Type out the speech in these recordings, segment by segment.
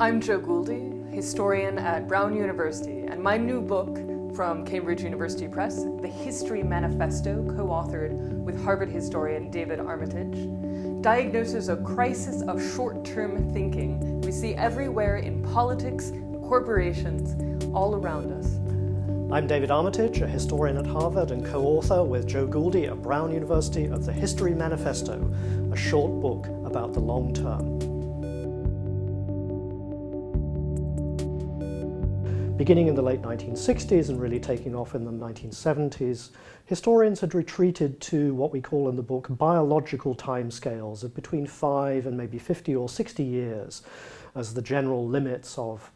I'm Jo Guldi, historian at Brown University, and my new book from Cambridge University Press, The History Manifesto, co-authored with Harvard historian David Armitage, diagnoses a crisis of short-term thinking we see everywhere in politics, corporations, all around us. I'm David Armitage, a historian at Harvard and co-author with Jo Guldi at Brown University of The History Manifesto, a short book about the long term. Beginning in the late 1960s and really taking off in the 1970s, historians had retreated to what we call in the book biological timescales of between 5 and maybe 50 or 60 years as the general limits of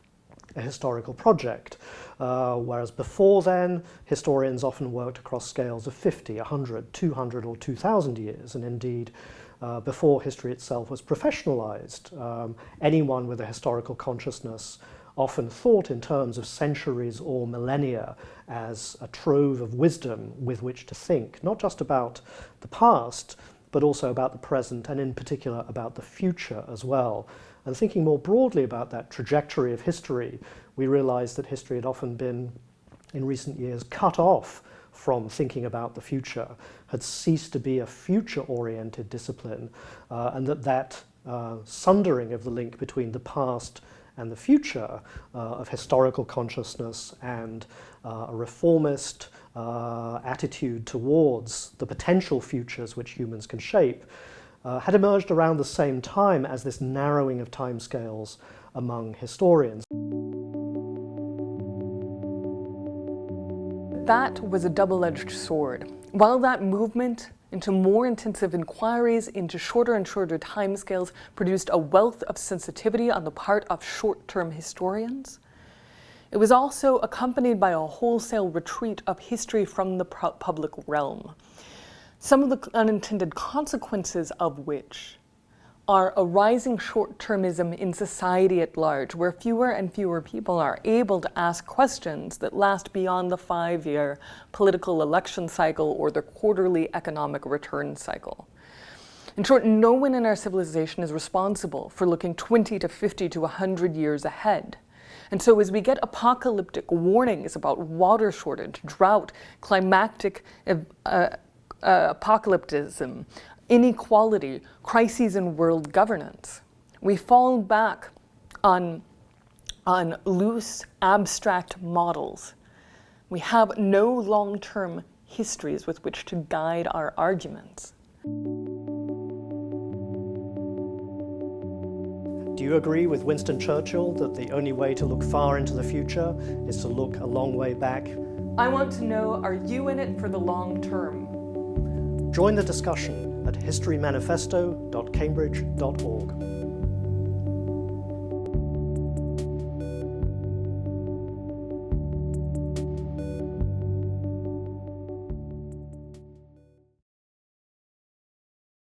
a historical project, whereas before then, historians often worked across scales of 50, 100, 200 or 2,000 years, and indeed, before history itself was professionalized, anyone with a historical consciousness often thought in terms of centuries or millennia as a trove of wisdom with which to think, not just about the past, but also about the present, and in particular about the future as well. And thinking more broadly about that trajectory of history, we realized that history had often been, in recent years, cut off from thinking about the future, had ceased to be a future-oriented discipline, and that sundering of the link between the past and the future of historical consciousness and a reformist attitude towards the potential futures which humans can shape had emerged around the same time as this narrowing of timescales among historians. That was a double-edged sword. While that movement into more intensive inquiries into shorter and shorter timescales produced a wealth of sensitivity on the part of short-term historians, it was also accompanied by a wholesale retreat of history from the public realm. Some of the unintended consequences of which are a rising short-termism in society at large, where fewer and fewer people are able to ask questions that last beyond the 5-year political election cycle or the quarterly economic return cycle. In short, no one in our civilization is responsible for looking 20 to 50 to 100 years ahead. And so as we get apocalyptic warnings about water shortage, drought, climactic apocalypticism, inequality, crises in world governance, we fall back on loose, abstract models. We have no long-term histories with which to guide our arguments. Do you agree with Winston Churchill that the only way to look far into the future is to look a long way back? I want to know, are you in it for the long term? Join the discussion at historymanifesto.cambridge.org.